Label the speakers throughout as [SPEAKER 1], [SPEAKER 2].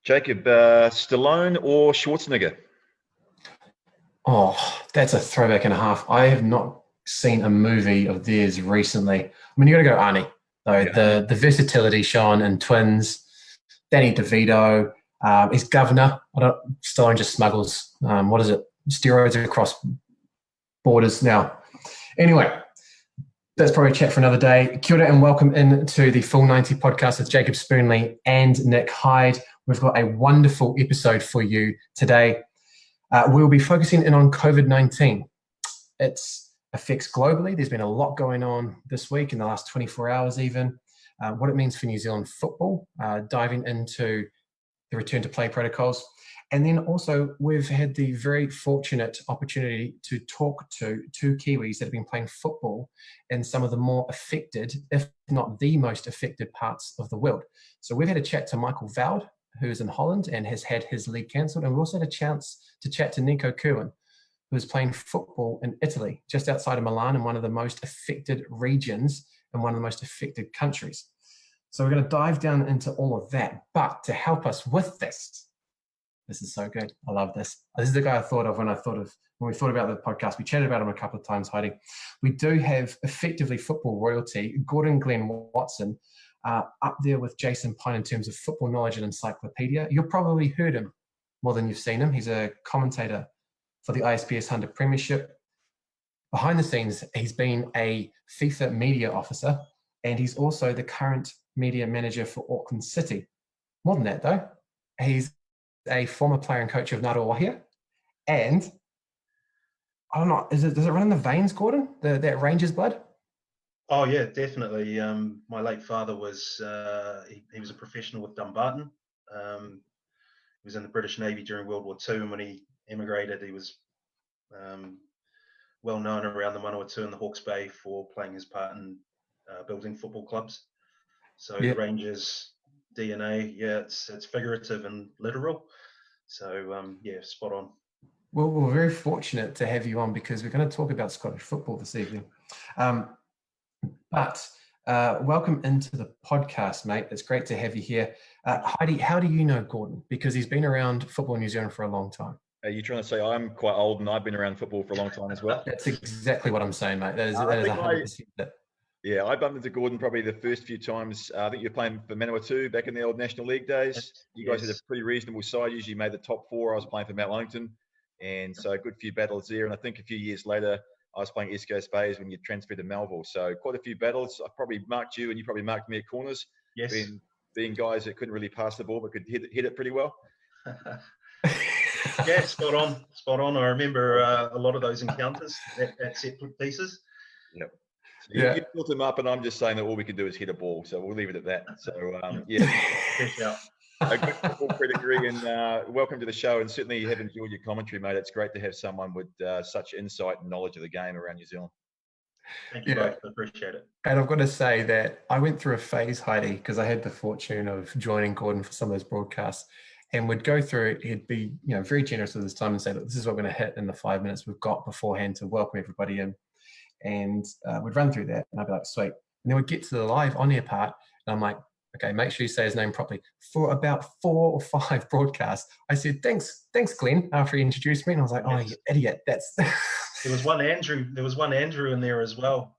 [SPEAKER 1] Jacob, Stallone or Schwarzenegger?
[SPEAKER 2] Oh, that's a throwback and a half. I have not seen a movie of theirs recently. I mean, you got to go Arnie, though.
[SPEAKER 1] Yeah.
[SPEAKER 2] The versatility shown in Twins, Danny DeVito, he's governor. Stallone just smuggles, what is it, steroids across borders now. Anyway, that's probably a chat for another day. Kia ora and welcome into the Full 90 podcast with Jacob Spoonley and Nick Hyde. We've got a wonderful episode for you today. We'll be focusing in on COVID-19. It affects globally. There's been a lot going on this week, in the last 24 hours even. What it means for New Zealand football, diving into the return to play protocols. And then also we've had the very fortunate opportunity to talk to two Kiwis that have been playing football in some of the more affected, if not the most affected parts of the world. So we've had a chat to Michael Woud, who's in Holland and has had his league cancelled. And we also had a chance to chat to Niko, who is playing football in Italy, just outside of Milan, in one of the most affected regions and one of the most affected countries. So we're going to dive down into all of that. But to help us with this is so good. I love this. This is the guy I thought of when we thought about the podcast. We chatted about him a couple of times, Heidi. We do have effectively football royalty, Glen Watson, up there with Jason Pine in terms of football knowledge and encyclopedia. You've probably heard him more than you've seen him. He's a commentator for the ISPS Hunter Premiership. Behind the scenes, he's been a FIFA media officer, and he's also the current media manager for Auckland City. More than that, though, he's a former player and coach of Ngāra, and I don't know, does it run in the veins, Gordon? That Rangers blood?
[SPEAKER 3] Oh yeah, definitely. My late father was he was a professional with Dumbarton. He was in the British Navy during World War II, and when he emigrated, he was well known around the Manawatu and the Hawke's Bay for playing his part in building football clubs. So The Rangers DNA, it's figurative and literal. So spot on.
[SPEAKER 2] Well, we're very fortunate to have you on because we're going to talk about Scottish football this evening. But welcome into the podcast, mate. It's great to have you here. Heidi, how do you know Gordon? Because he's been around football in New Zealand for a long time.
[SPEAKER 1] Are you trying to say I'm quite old and I've been around football for a long time as well?
[SPEAKER 2] That's exactly what I'm saying, mate. That is 100% it.
[SPEAKER 1] Yeah, I bumped into Gordon probably the first few times. I think you were playing for Manawatu back in the old National League days. You guys had a pretty reasonable side, usually made the top four. I was playing for Mount Wellington, and so a good few battles there. And I think a few years later, I was playing East Coast Bays when you transferred to Melville. So quite a few battles. I probably marked you and you probably marked me at corners.
[SPEAKER 3] Yes.
[SPEAKER 1] Being guys that couldn't really pass the ball but could hit it pretty well.
[SPEAKER 3] Yeah, spot on. I remember a lot of those encounters at set pieces.
[SPEAKER 1] Yep. So you built them up, and I'm just saying that all we can do is hit a ball. So we'll leave it at that. So, a good football pedigree, and welcome to the show. And certainly you have enjoyed your commentary, mate. It's great to have someone with such insight and knowledge of the game around New Zealand.
[SPEAKER 3] Thank you both. I appreciate it.
[SPEAKER 2] And I've got to say that I went through a phase, Heidi, because I had the fortune of joining Gordon for some of those broadcasts, and would go through it. He'd be, very generous with his time and say, look, this is what we're going to hit in the 5 minutes we've got beforehand to welcome everybody in. And we'd run through that, and I'd be like, sweet. And then we'd get to the live on-air part, and I'm like, okay, make sure you say his name properly. For about 4 or 5 broadcasts, I said, thanks, Glen, after he introduced me. And I was like, oh, you idiot. That's
[SPEAKER 3] There was one Andrew in there as well.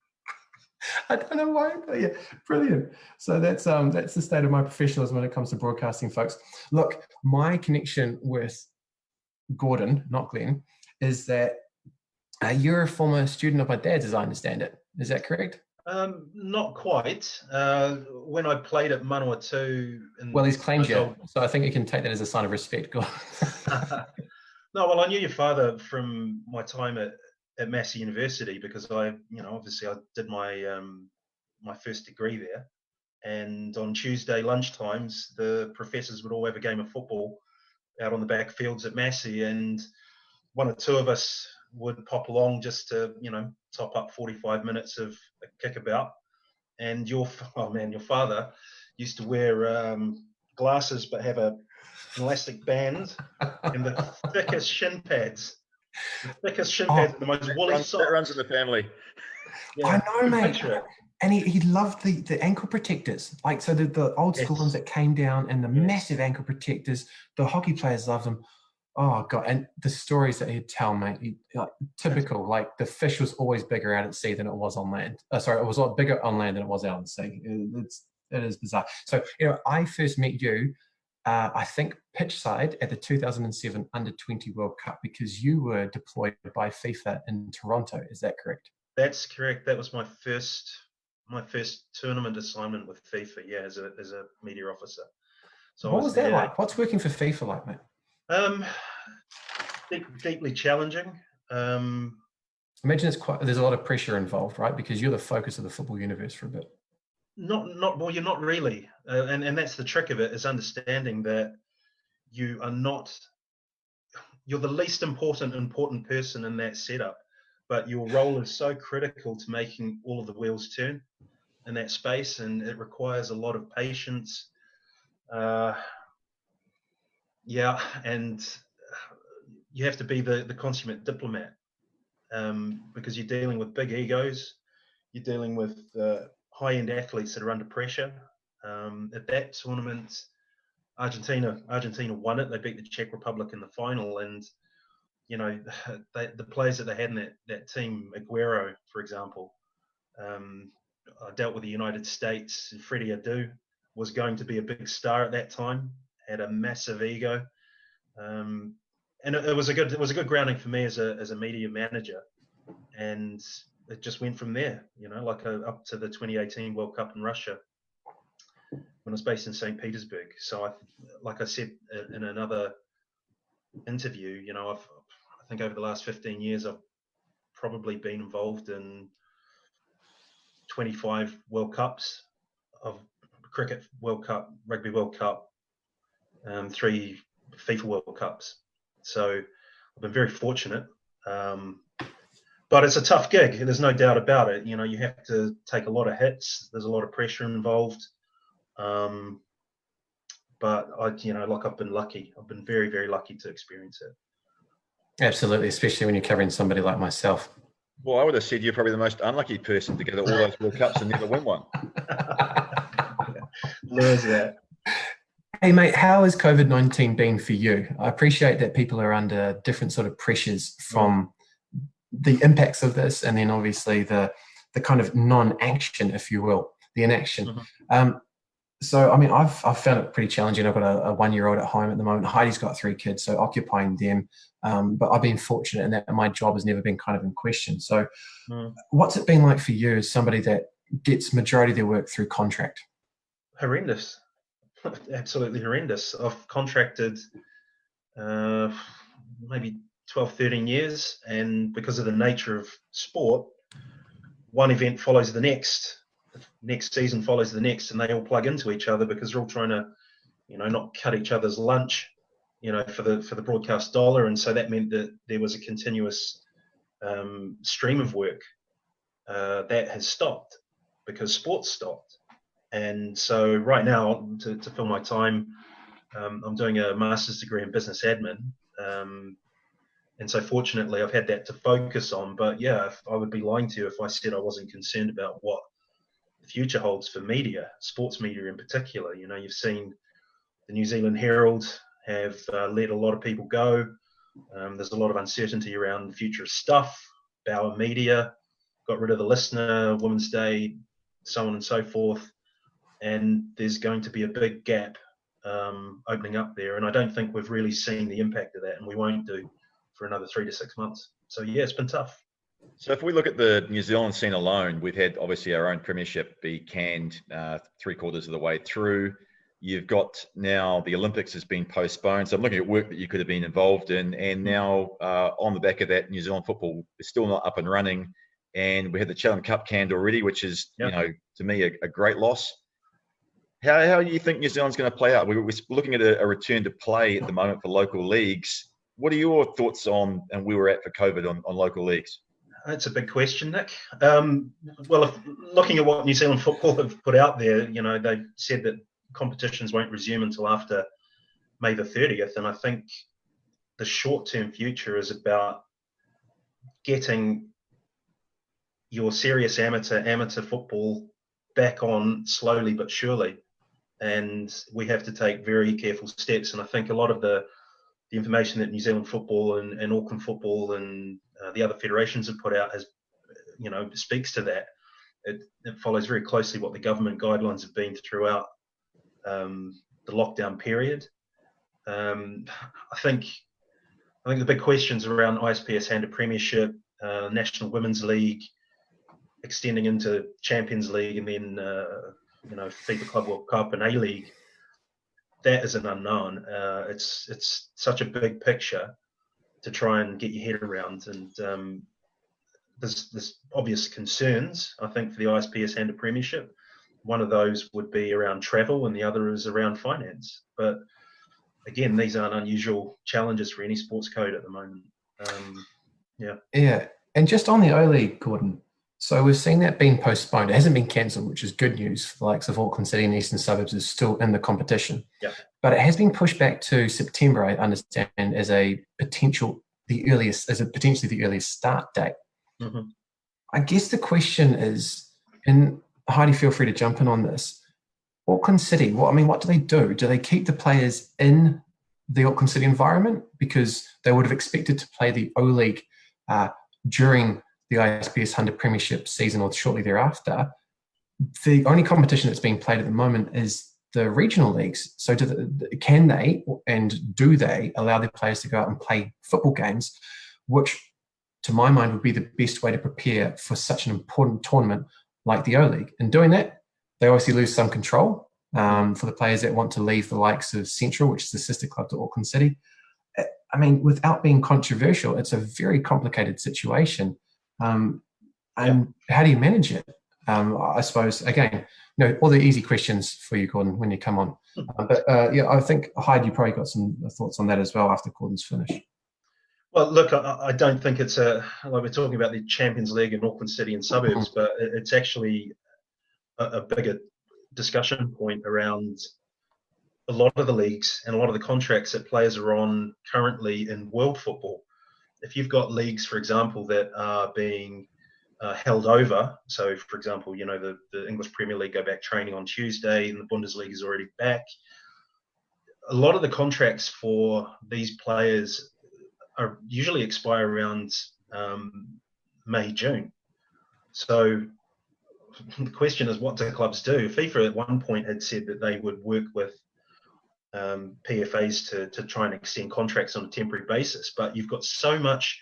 [SPEAKER 2] I don't know why, but yeah, brilliant. So that's the state of my professionalism when it comes to broadcasting, folks. Look, my connection with Gordon, not Glen, is that you're a former student of my dad's, as I understand it. Is that correct?
[SPEAKER 3] Not quite. When I played at Manawatu...
[SPEAKER 2] Well, he's claimed you, so I think you can take that as a sign of respect. Go
[SPEAKER 3] on. No, well, I knew your father from my time at Massey University because obviously I did my my first degree there. And on Tuesday lunchtimes, the professors would all have a game of football out on the back fields at Massey, and one or two of us would pop along just to, top up 45 minutes of a kickabout. And your father used to wear glasses but have an elastic band and the thickest shin pads. The thickest shin pads, the most woolly socks.
[SPEAKER 1] That runs in the family.
[SPEAKER 2] Yeah, I know, mate. And he loved the ankle protectors. Like, so the old school ones that came down and the massive ankle protectors, the hockey players loved them. Oh, God. And the stories that he'd tell, mate, like, typical. Like, the fish was always bigger out at sea than it was on land. Sorry, it was a lot bigger on land than it was out at sea. It is bizarre. So, I first met you, I think, pitch side at the 2007 Under-20 World Cup, because you were deployed by FIFA in Toronto. Is that correct?
[SPEAKER 3] That's correct. That was my first tournament assignment with FIFA. Yeah, as a media officer. So
[SPEAKER 2] what was that like? What's working for FIFA like, mate?
[SPEAKER 3] Deeply challenging.
[SPEAKER 2] Imagine there's a lot of pressure involved, right? Because you're the focus of the football universe for a bit.
[SPEAKER 3] Well, you're not really, and that's the trick of it, is understanding that you're the least important person in that setup, but your role is so critical to making all of the wheels turn in that space, and it requires a lot of patience. And you have to be the consummate diplomat, because you're dealing with big egos, you're dealing with high-end athletes that are under pressure. At that tournament, Argentina won it. They beat the Czech Republic in the final, and the players that they had in that team, Aguero, for example, I dealt with the United States, and Freddie Adu was going to be a big star at that time, had a massive ego, and it was a good grounding for me as a media manager, and it just went from there. Up to the 2018 World Cup in Russia, when I was based in St. Petersburg. So like I said in another interview, I think over the last 15 years, I've probably been involved in 25 World Cups of Cricket World Cup, Rugby World Cup, 3 FIFA World Cups. So I've been very fortunate. But it's a tough gig. There's no doubt about it. You have to take a lot of hits. There's a lot of pressure involved. But I've been lucky. I've been very, very lucky to experience it.
[SPEAKER 2] Absolutely, especially when you're covering somebody like myself.
[SPEAKER 1] Well, I would have said you're probably the most unlucky person to go to all those World Cups and never win one.
[SPEAKER 3] There's that.
[SPEAKER 2] Hey, mate, how has COVID-19 been for you? I appreciate that people are under different sort of pressures from the impacts of this, and then obviously the kind of non-action, if you will, the inaction. So, I mean, I've found it pretty challenging. I've got a 1-year-old at home at the moment. Heidi's got 3 kids, so occupying them. But I've been fortunate in that my job has never been kind of in question. So what's it been like for you as somebody that gets majority of their work through contract?
[SPEAKER 3] Horrendous. Absolutely horrendous. I've contracted maybe 12, 13 years, and because of the nature of sport, one event follows the next season follows the next, and they all plug into each other because they're all trying to, not cut each other's lunch, for the broadcast dollar. And so that meant that there was a continuous stream of work that has stopped because sports stopped. And so right now, to fill my time, I'm doing a master's degree in business admin. And so fortunately, I've had that to focus on. But yeah, I would be lying to you if I said I wasn't concerned about what the future holds for media, sports media in particular. You've seen the New Zealand Herald have let a lot of people go. There's a lot of uncertainty around the future of stuff. Bauer Media got rid of the Listener, Women's Day, so on and so forth. And there's going to be a big gap opening up there. And I don't think we've really seen the impact of that, and we won't do for another 3 to 6 months. So yeah, it's been tough.
[SPEAKER 1] So if we look at the New Zealand scene alone, we've had obviously our own premiership be canned 3/4 of the way through. You've got now the Olympics has been postponed. So I'm looking at work that you could have been involved in. And now on the back of that, New Zealand football is still not up and running. And we had the Chatham Cup canned already, which is, to me, a great loss. How do you think New Zealand's going to play out? We're looking at a return to play at the moment for local leagues. What are your thoughts on, and we were at for COVID, on local leagues?
[SPEAKER 3] That's a big question, Nick. Well, looking at what New Zealand football have put out there, they've said that competitions won't resume until after May the 30th. And I think the short-term future is about getting your serious amateur football back on slowly but surely, and we have to take very careful steps. And I think a lot of the information that New Zealand football and Auckland football and the other federations have put out has, speaks to that. It follows very closely what the government guidelines have been throughout the lockdown period. I think the big questions around ISPS and a premiership, National Women's League, extending into Champions League, and then FIFA Club World Cup and A-League, that is an unknown. It's such a big picture to try and get your head around, and there's obvious concerns, I think, for the ISPS and a premiership. One of those would be around travel, and the other is around finance. But again, these aren't unusual challenges for any sports code at the moment.
[SPEAKER 2] Yeah, and just on the O-League, Gordon, so we've seen that being postponed. It hasn't been cancelled, which is good news for the likes of Auckland City and Eastern Suburbs is still in the competition.
[SPEAKER 3] Yeah.
[SPEAKER 2] But it has been pushed back to September, I understand, as potentially the earliest start date.
[SPEAKER 3] Mm-hmm.
[SPEAKER 2] I guess the question is, and Heidi, feel free to jump in on this, Auckland City, what do they do? Do they keep the players in the Auckland City environment? Because they would have expected to play the O-League during the ISPS 100 Premiership season or shortly thereafter. The only competition that's being played at the moment is the regional leagues. So can they and do they allow their players to go out and play football games, which to my mind would be the best way to prepare for such an important tournament like the O-League? In doing that, they obviously lose some control for the players that want to leave the likes of Central, which is the sister club to Auckland City. Without being controversial, it's a very complicated situation. And how do you manage it? I suppose, again, all the easy questions for you, Gordon, when you come on. I think, Heidi, you probably got some thoughts on that as well after Gordon's finished.
[SPEAKER 3] Well, look, I don't think it's like we're talking about the Champions League in Auckland City and suburbs, but it's actually a bigger discussion point around a lot of the leagues and a lot of the contracts that players are on currently in world football. If you've got leagues, for example, that are being held over, so for example, the English Premier League go back training on Tuesday and the Bundesliga is already back, a lot of the contracts for these players are usually expire around May, June. So the question is, what do clubs do? FIFA at one point had said that they would work with PFAs to try and extend contracts on a temporary basis, but you've got so much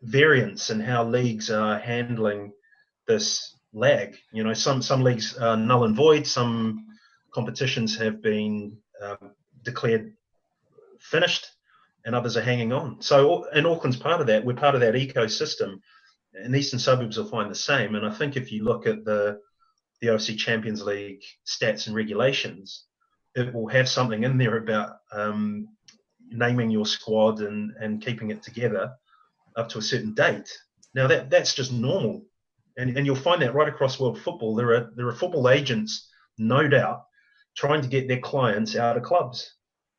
[SPEAKER 3] variance in how leagues are handling this lag. Some leagues are null and void, some competitions have been declared finished, and others are hanging on. So, and Auckland's part of that. We're part of that ecosystem, and Eastern Suburbs will find the same. And I think if you look at the OFC Champions League stats and regulations, it will have something in there about naming your squad and keeping it together up to a certain date. Now that's just normal, and you'll find that right across world football. There are football agents, no doubt, trying to get their clients out of clubs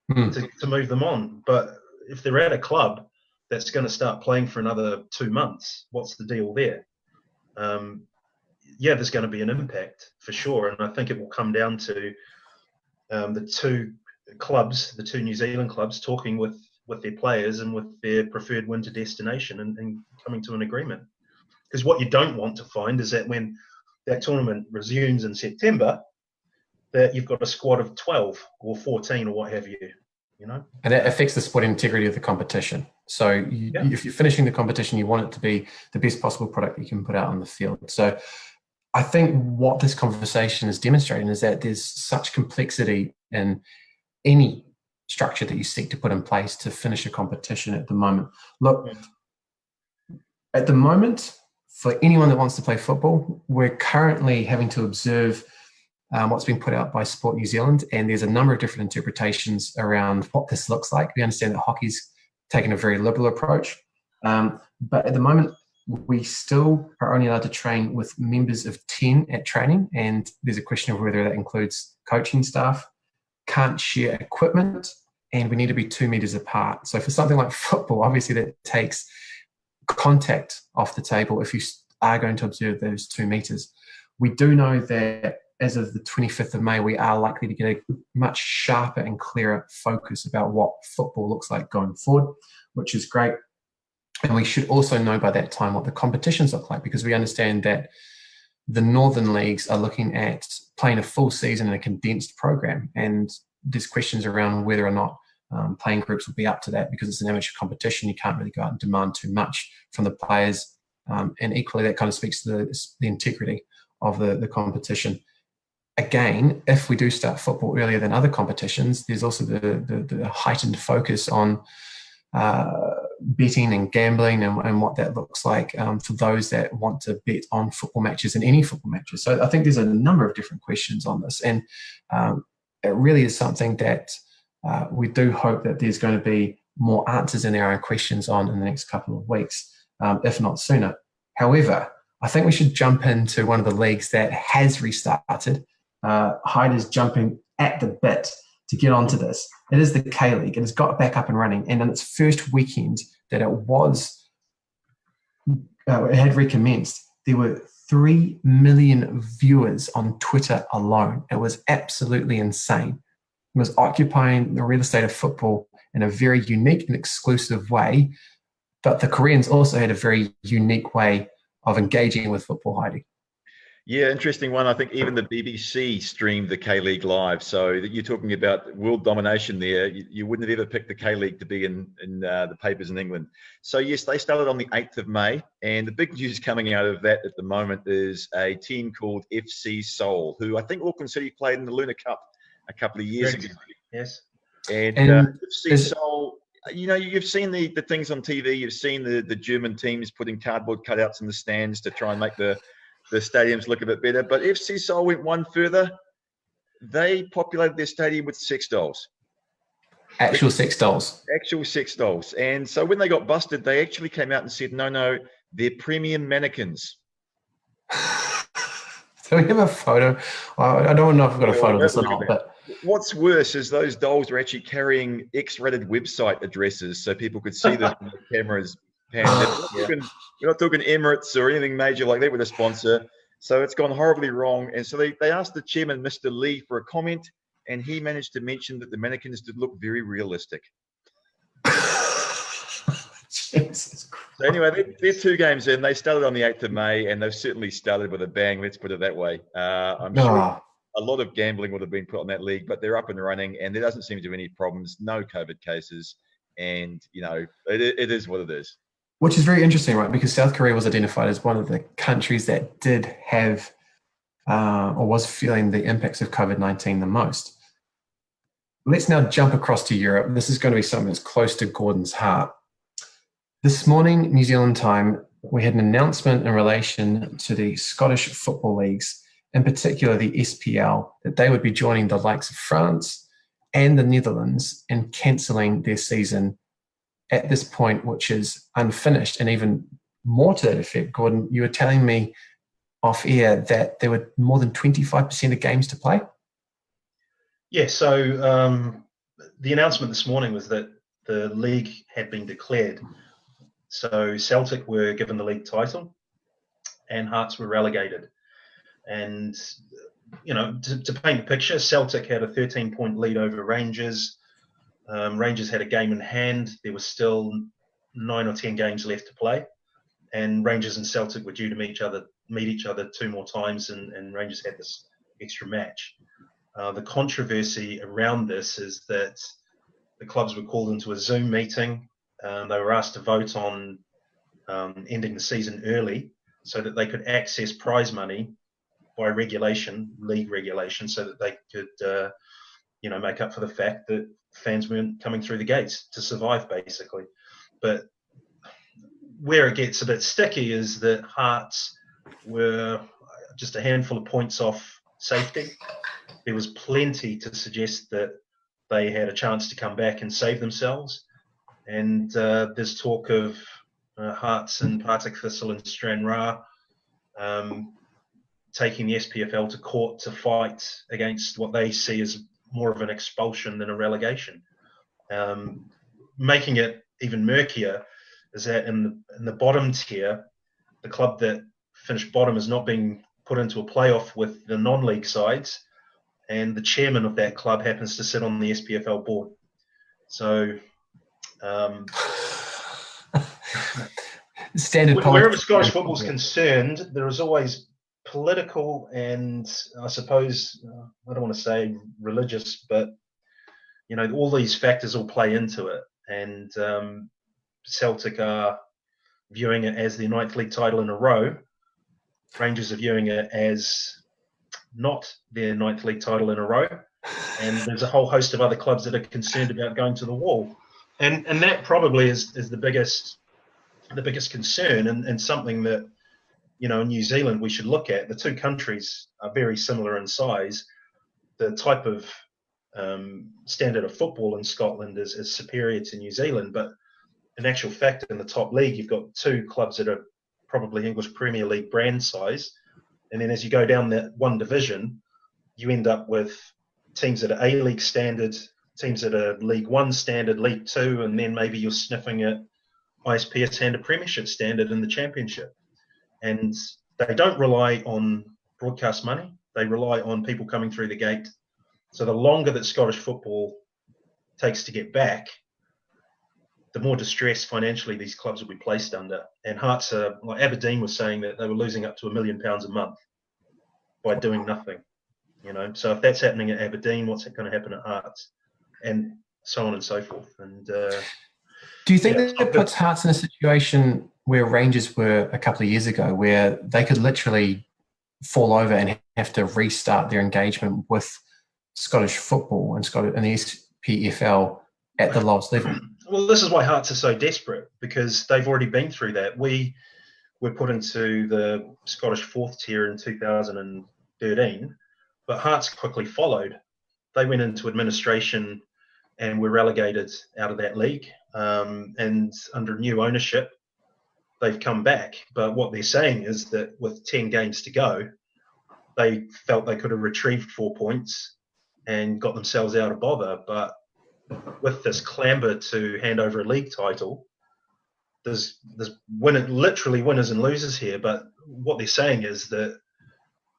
[SPEAKER 3] to move them on. But if they're at a club that's going to start playing for another 2 months, what's the deal there? There's going to be an impact for sure, and I think it will come down to the two clubs, the two New Zealand clubs, talking with their players and with their preferred winter destination and coming to an agreement. Because what you don't want to find is that when that tournament resumes in September, that you've got a squad of 12 or 14 or what have you.
[SPEAKER 2] And that affects the sporting integrity of the competition. So if you're finishing the competition, you want it to be the best possible product that you can put out on the field. So I think what this conversation is demonstrating is that there's such complexity in any structure that you seek to put in place to finish a competition at the moment. Look, at the moment, for anyone that wants to play football, we're currently having to observe what's been put out by Sport New Zealand, and there's a number of different interpretations around what this looks like. We understand that hockey's taken a very liberal approach, but at the moment we still are only allowed to train with members of 10 at training, and there's a question of whether that includes coaching staff, can't share equipment, and we need to be 2 meters apart. So for something like football, obviously that takes contact off the table if you are going to observe those 2 meters. We do know that as of the 25th of May, we are likely to get a much sharper and clearer focus about what football looks like going forward, which is great. And we should also know by that time what the competitions look like, because we understand that the Northern Leagues are looking at playing a full season in a condensed program. And there's questions around whether or not playing groups will be up to that, because it's an amateur competition. You can't really go out and demand too much from the players. And equally, that kind of speaks to the integrity of the competition. Again, if we do start football earlier than other competitions, there's also the heightened focus on betting and gambling and what that looks like for those that want to bet on football matches and any football matches. So I think there's a number of different questions on this, and it really is something that we do hope that there's going to be more answers in our questions on in the next couple of weeks, if not sooner. However, I think we should jump into one of the leagues that has restarted. Hyde is jumping at the bit to get onto this. It is the K-League, and it's got back up and running. And in its first weekend that it had recommenced, there were 3 million viewers on Twitter alone. It was absolutely insane. It was occupying the real estate of football in a very unique and exclusive way. But the Koreans also had a very unique way of engaging with football, Heidi.
[SPEAKER 1] Yeah, interesting one. I think even the BBC streamed the K-League live. So you're talking about world domination there. You wouldn't have ever picked the K-League to be in the papers in England. So yes, they started on the 8th of May. And the big news coming out of that at the moment is a team called FC Seoul, who I think Auckland City played in the Luna Cup a couple of years ago.
[SPEAKER 3] Yes.
[SPEAKER 1] And FC Seoul, you know, you've seen the things on TV. You've seen the German teams putting cardboard cutouts in the stands to try and make the stadiums look a bit better. But FC Seoul went one further. They populated their stadium with sex dolls.
[SPEAKER 2] Actual sex dolls.
[SPEAKER 1] Actual sex dolls. And so when they got busted, they actually came out and said, no, they're premium mannequins.
[SPEAKER 2] So we have a photo. Well, I don't know if I've got a photo of this or not. But
[SPEAKER 1] what's worse is those dolls were actually carrying X-rated website addresses so people could see them on the cameras. We're not talking Emirates or anything major like that with a sponsor. So it's gone horribly wrong. And so they asked the chairman, Mr. Lee, for a comment, and he managed to mention that the mannequins did look very realistic.
[SPEAKER 2] Jesus Christ.
[SPEAKER 1] So anyway, they're 2 games in. They started on the 8th of May, and they've certainly started with a bang. Let's put it that way. I'm sure a lot of gambling would have been put on that league, but they're up and running, and there doesn't seem to be any problems, no COVID cases. And, you know, it is what it is.
[SPEAKER 2] Which is very interesting, right? Because South Korea was identified as one of the countries that did have or was feeling the impacts of COVID-19 the most. Let's now jump across to Europe. This is going to be something that's close to Gordon's heart. This morning, New Zealand time, we had an announcement in relation to the Scottish football leagues, in particular the SPL, that they would be joining the likes of France and the Netherlands in cancelling their season at this point, which is unfinished. And even more to that effect, Gordon, you were telling me off air that there were more than 25% of games to play?
[SPEAKER 3] Yeah, so the announcement this morning was that the league had been declared. So Celtic were given the league title and Hearts were relegated. And, you know, to paint the picture, Celtic had a 13-point lead over Rangers. Rangers had a game in hand. There was still 9 or 10 games left to play, and Rangers and Celtic were due to meet each other 2 more times, and Rangers had this extra match. The controversy around this is that the clubs were called into a Zoom meeting. They were asked to vote on ending the season early so that they could access prize money by regulation, league regulation, so that they could make up for the fact that fans weren't coming through the gates to survive, basically. But where it gets a bit sticky is that Hearts were just a handful of points off safety. There was plenty to suggest that they had a chance to come back and save themselves. And there's talk of Hearts and Partick Thistle and Stranraer taking the SPFL to court to fight against what they see as more of an expulsion than a relegation. Making it even murkier is that in the bottom tier, the club that finished bottom is not being put into a playoff with the non-league sides, and the chairman of that club happens to sit on the SPFL board. So
[SPEAKER 2] standard
[SPEAKER 3] wherever Scottish football is concerned, there is always political and I suppose I don't want to say religious, but all these factors all play into it. And Celtic are viewing it as their 9th league title in a row. Rangers are viewing it as not their 9th league title in a row. And there's a whole host of other clubs that are concerned about going to the wall. And that probably is the biggest concern and something that, in New Zealand we should look at. The two countries are very similar in size. The type of standard of football in Scotland is superior to New Zealand, but in actual fact, in the top league, you've got two clubs that are probably English Premier League brand size. And then as you go down that one division, you end up with teams that are A-League standard, teams that are League One standard, League Two, and then maybe you're sniffing at ISPS and a Premiership standard in the Championship. And they don't rely on broadcast money. They rely on people coming through the gate. So the longer that Scottish football takes to get back, the more distress financially these clubs will be placed under. And Hearts are, like Aberdeen was saying, that they were losing up to £1 million a month by doing nothing. So if that's happening at Aberdeen, what's going to happen at Hearts? And so on and so forth. And
[SPEAKER 2] do you think that it puts Hearts in a situation where Rangers were a couple of years ago, where they could literally fall over and have to restart their engagement with Scottish football and the SPFL at the lowest level?
[SPEAKER 3] Well, this is why Hearts are so desperate, because they've already been through that. We were put into the Scottish 4th tier in 2013, but Hearts quickly followed. They went into administration and were relegated out of that league. And under new ownership, they've come back. But what they're saying is that with 10 games to go, they felt they could have retrieved 4 points and got themselves out of bother. But with this clamber to hand over a league title, there's literally winners and losers here. But what they're saying is that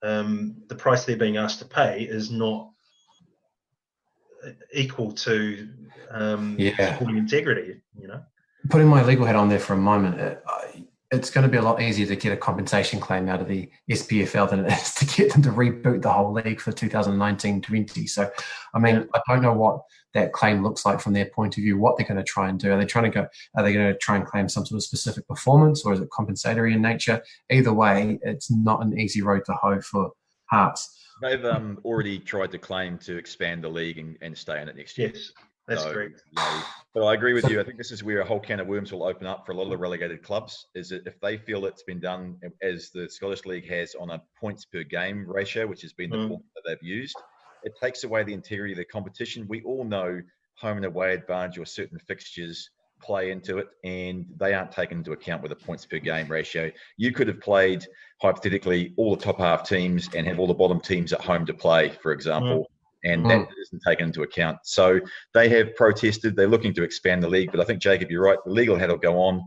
[SPEAKER 3] the price they're being asked to pay is not equal to supporting integrity.
[SPEAKER 2] Putting my legal hat on there for a moment, it's going to be a lot easier to get a compensation claim out of the SPFL than it is to get them to reboot the whole league for 2019-20. So, I mean, I don't know what that claim looks like from their point of view, what they're going to try and do. Are they going to try and claim some sort of specific performance, or is it compensatory in nature? Either way, it's not an easy road to hoe for Hearts.
[SPEAKER 1] They've already tried to claim to expand the league and stay in it next year.
[SPEAKER 3] Yes, that's correct.
[SPEAKER 1] But I agree with you. I think this is where a whole can of worms will open up for a lot of the relegated clubs, is that if they feel it's been done as the Scottish League has on a points per game ratio, which has been the formula that they've used, it takes away the integrity of the competition. We all know home and away advantage or certain fixtures play into it, and they aren't taken into account with a points per game ratio. You could have played, hypothetically, all the top half teams and have all the bottom teams at home to play, for example, and that isn't taken into account. So they have protested. They're looking to expand the league, but I think, Jacob, you're right. The legal hat will go on.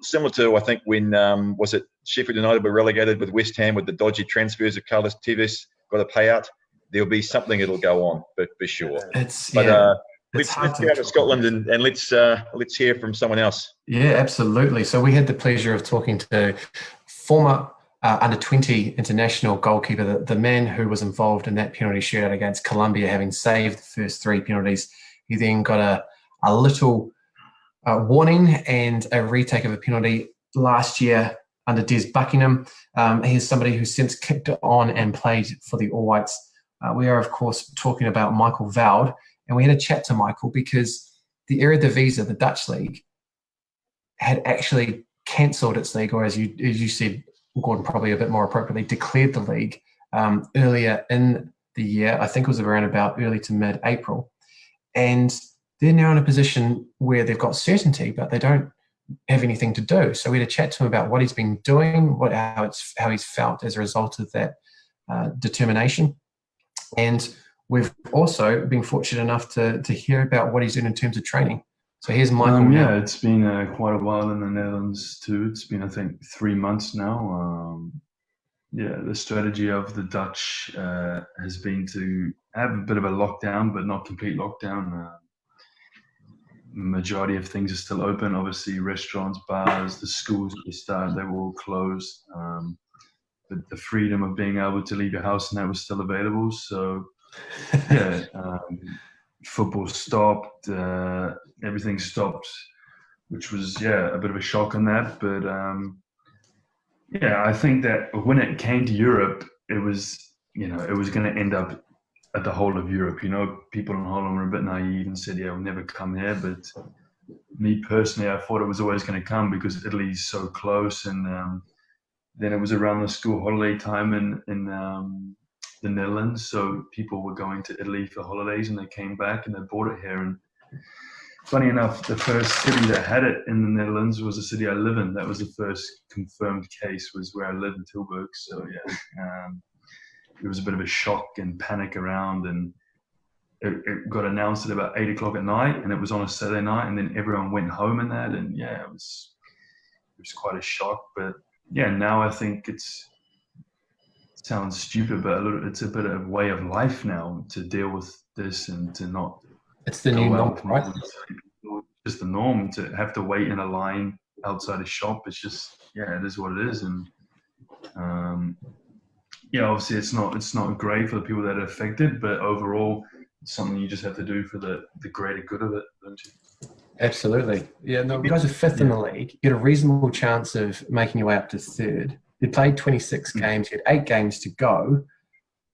[SPEAKER 1] Similar to, I think, when, was it Sheffield United were relegated with West Ham with the dodgy transfers of Carlos Tevez, got a payout. There'll be something that'll go on, but for sure. Let's get out of Scotland and let's hear from someone else.
[SPEAKER 2] Yeah, absolutely. So we had the pleasure of talking to former under-20 international goalkeeper, the man who was involved in that penalty shootout against Colombia, having saved the first 3 penalties. He then got a little warning and a retake of a penalty last year under Des Buckingham. He is somebody who's since kicked on and played for the All Whites. We are, of course, talking about Michael Woud, and we had a chat to Michael because the Eredivisie, the Dutch league, had actually cancelled its league, or as you said, Gordon, probably a bit more appropriately, declared the league earlier in the year. I think it was around about early to mid-April. And they're now in a position where they've got certainty, but they don't have anything to do. So we had a chat to him about what he's been doing, how he's felt as a result of that determination. And we've also been fortunate enough to hear about what he's doing in terms of training. So here's Michael.
[SPEAKER 4] Yeah, it's been quite a while in the Netherlands too. It's been, I think, 3 months now. the strategy of the Dutch has been to have a bit of a lockdown, but not complete lockdown. Majority of things are still open. Obviously, restaurants, bars, the schools at the start, they were all closed. But the freedom of being able to leave your house and that was still available. So, yeah, football stopped. Everything stopped, which was, a bit of a shock on that. But, I think that when it came to Europe, it was going to end up at the whole of Europe. People in Holland were a bit naive and said, we'll never come here. But me personally, I thought it was always going to come because Italy's so close. And then it was around the school holiday time in the Netherlands. So people were going to Italy for holidays and they came back and they bought it here. And funny enough, the first city that had it in the Netherlands was the city I live in. That was the first confirmed case, was where I live in Tilburg. So it was a bit of a shock and panic around, and it got announced at about 8 o'clock at night, and it was on a Saturday night, and then everyone went home in that, and it was quite a shock. But now I think it sounds stupid, but it's a bit of a way of life now to deal with this and to not.
[SPEAKER 2] It's the new norm, right?
[SPEAKER 4] Just the norm to have to wait in a line outside a shop. It's just it is what it is, and obviously it's not great for the people that are affected, but overall it's something you just have to do for the greater good of it, don't you?
[SPEAKER 2] Absolutely. Yeah, no, you guys are fifth in the league. You had a reasonable chance of making your way up to third. You played 26 games, you had 8 games to go,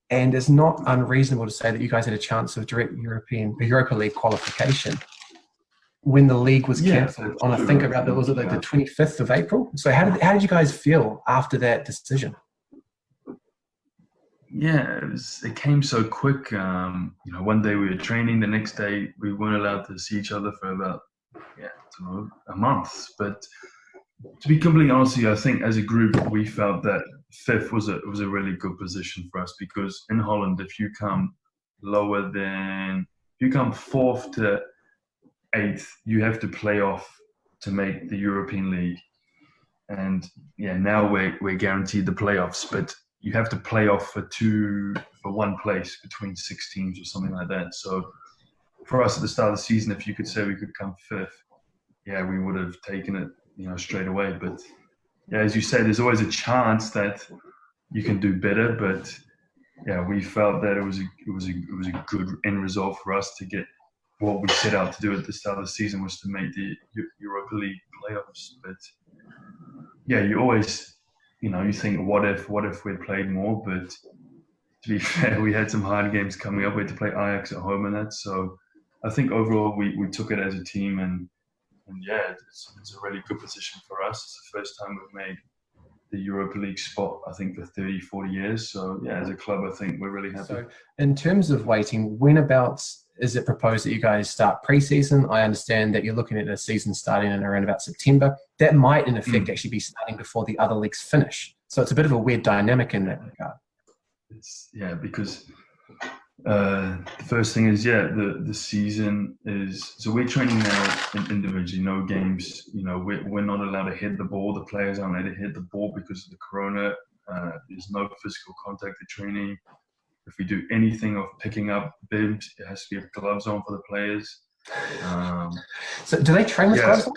[SPEAKER 2] and it's not unreasonable to say that you guys had a chance of direct Europa League qualification when the league was cancelled on, I think about, was it like the 25th of April? So how did you guys feel after that decision?
[SPEAKER 4] Yeah, it came so quick. One day we were training, the next day we weren't allowed to see each other for about a month. But to be completely honest with you, I think as a group we felt that fifth was a really good position for us, because in Holland, if you come fourth to eighth, you have to play off to make the European League. And now we're guaranteed the playoffs, but you have to play off for one place between 6 teams or something like that. So for us at the start of the season, if you could say we could come fifth, we would have taken it, straight away. But as you say, there's always a chance that you can do better. But we felt that it was a good end result for us to get what we set out to do at the start of the season, was to make the Europa League playoffs. But you always, you think, what if we'd played more? But to be fair, we had some hard games coming up. We had to play Ajax at home and that. So I think overall we took it as a team, and it's a really good position for us. It's the first time we've made the Europa League spot, I think, for 30, 40 years. So as a club, I think we're really happy.
[SPEAKER 2] So in terms of waiting, when about is it proposed that you guys start pre-season? I understand that you're looking at a season starting in around about September. That might, in effect, actually be starting before the other leagues finish. So it's a bit of a weird dynamic in that regard.
[SPEAKER 4] Because the first thing is, the season is... So we're training now individually, no games. We're not allowed to hit the ball. The players aren't allowed to hit the ball because of the corona. There's no physical contact at training. If we do anything of picking up bibs, it has to be with gloves on for the players.
[SPEAKER 2] So do they train with gloves on?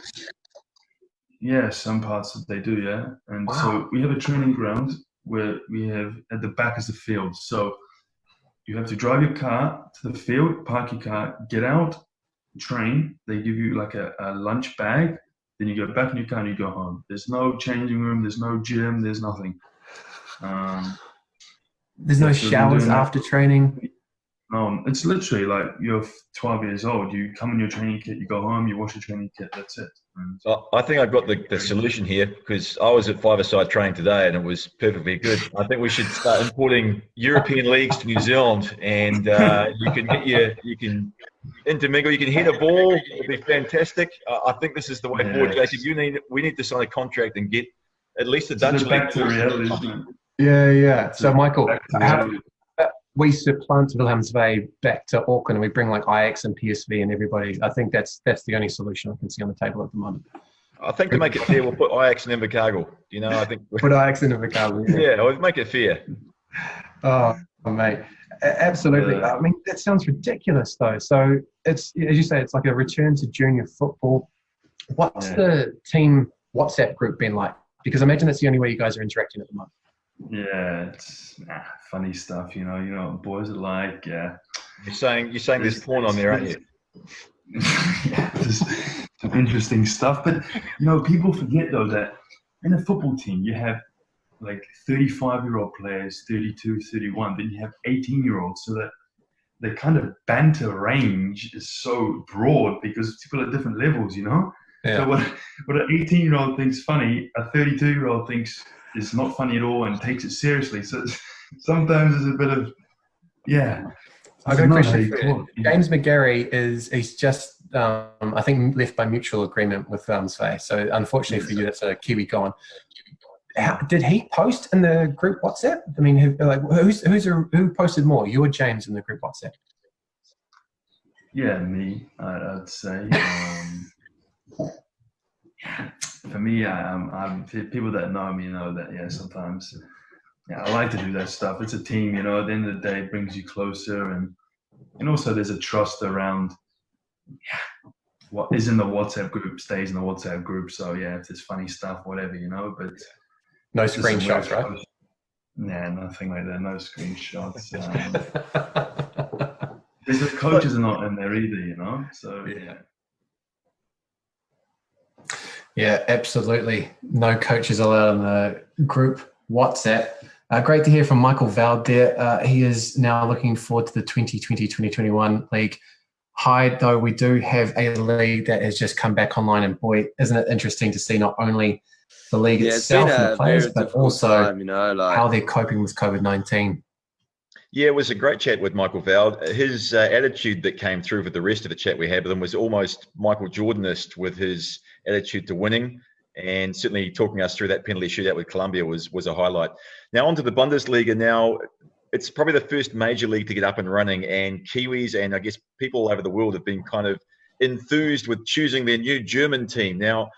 [SPEAKER 4] Yeah, some parts that they do, And so we have a training ground where we have, at the back is the field. So you have to drive your car to the field, park your car, get out, train. They give you like a lunch bag. Then you go back in your car and you go home. There's no changing room. There's no gym. There's nothing.
[SPEAKER 2] There's no showers after training?
[SPEAKER 4] No, it's literally like you're 12 years old. You come in your training kit, you go home, you wash your training kit, that's it.
[SPEAKER 1] So I think I've got the solution here, because I was at five-a-side training today and it was perfectly good. I think we should start importing European leagues to New Zealand, and you can intermingle, you can hit a ball. It'd be fantastic. I think this is the way forward, Jacob. We need to sign a contract and get at least the Dutch league.
[SPEAKER 4] Back to reality, isn't it?
[SPEAKER 2] Yeah. So, Michael, we supplant Wilhelmsvay back to Auckland, and we bring like Ajax and PSV and everybody. I think that's the only solution I can see on the table at the moment.
[SPEAKER 1] I think to make it fair, we'll put Ajax and Invercargill. You know, I think
[SPEAKER 2] Put Ajax in Invercargill.
[SPEAKER 1] yeah, we'll make it fair.
[SPEAKER 2] Oh, mate, absolutely.
[SPEAKER 4] Yeah.
[SPEAKER 2] I mean, that sounds ridiculous, though. So it's, as you say, it's like a return to junior football. What's the team WhatsApp group been like? Because I imagine that's the only way you guys are interacting at the moment.
[SPEAKER 4] Yeah, it's funny stuff. You know what boys are like. Yeah.
[SPEAKER 1] You're saying there's porn on there, aren't you?
[SPEAKER 4] Yeah, there's some interesting stuff. But people forget though that in a football team you have like 35-year-old players, 32, 31. Then you have 18-year-olds, so that the kind of banter range is so broad because people at different levels. Yeah. So what an 18-year-old thinks funny, a 32-year-old thinks is not funny at all and takes it seriously. So sometimes there's a bit of
[SPEAKER 2] I've got a question for you. James McGarry he's just I think left by mutual agreement with Svay. So unfortunately for you, that's a Kiwi gone. Did he post in the group WhatsApp? I mean, who posted more? You or James in the group WhatsApp?
[SPEAKER 4] Yeah, me. I'd say. For me, I'm people that know me know that. Yeah, sometimes. Yeah, I like to do that stuff. It's a team, At the end of the day, it brings you closer, and also there's a trust around. What is in the WhatsApp group stays in the WhatsApp group. So yeah, if there's funny stuff, whatever, But
[SPEAKER 2] no screenshots, right?
[SPEAKER 4] Nah, nothing like that. No screenshots. The coaches are not in there either, So yeah.
[SPEAKER 2] Yeah, absolutely. No coaches allowed in the group WhatsApp. Great to hear from Michael Woud there. He is now looking forward to the 2020-2021 league. Hyde, though, we do have a league that has just come back online, and boy, isn't it interesting to see not only the league itself and the players, but also how they're coping with COVID-19.
[SPEAKER 1] Yeah, it was a great chat with Michael Woud. His attitude that came through for the rest of the chat we had with him was almost Michael Jordanist with his attitude to winning, and certainly talking us through that penalty shootout with Colombia was a highlight. Now onto the Bundesliga. Now it's probably the first major league to get up and running, and Kiwis and I guess people all over the world have been kind of enthused with choosing their new German team. Now,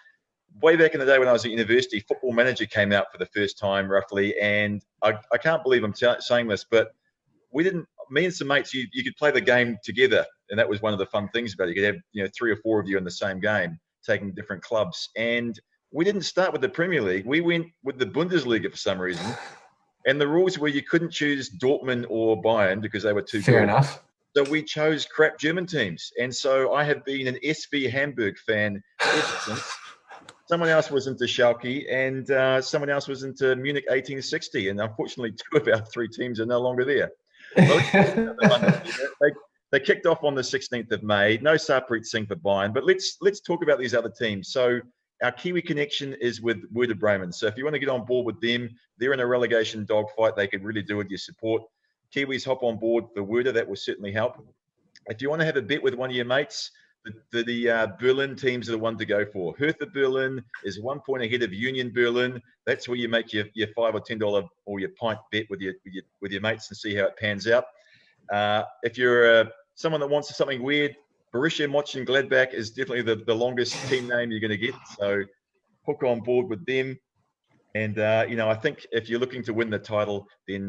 [SPEAKER 1] way back in the day when I was at university, Football Manager came out for the first time roughly, and I can't believe I'm saying this, but me and some mates, you could play the game together, and that was one of the fun things about it. You could have 3 or 4 of you in the same game, taking different clubs. And we didn't start with the Premier League. We went with the Bundesliga for some reason. And the rules were you couldn't choose Dortmund or Bayern because they were too good.
[SPEAKER 2] Fair enough.
[SPEAKER 1] So we chose crap German teams. And so I have been an SV Hamburg fan ever since. Someone else was into Schalke, and someone else was into Munich 1860. And unfortunately, 2 of our 3 teams are no longer there. They kicked off on the 16th of May. No Sarpreet Singh for Bayern, but let's talk about these other teams. So our Kiwi connection is with Woud Bremen. So if you want to get on board with them, they're in a relegation dogfight. They could really do with your support. Kiwis, hop on board for Woud. That will certainly help. If you want to have a bet with one of your mates, the Berlin teams are the one to go for. Hertha Berlin is 1 point ahead of Union Berlin. That's where you make your $5 or $10 or your pint bet with your mates and see how it pans out. If you're someone that wants something weird, Borussia Mönchengladbach is definitely the longest team name you're going to get. So hook on board with them. And, I think if you're looking to win the title, then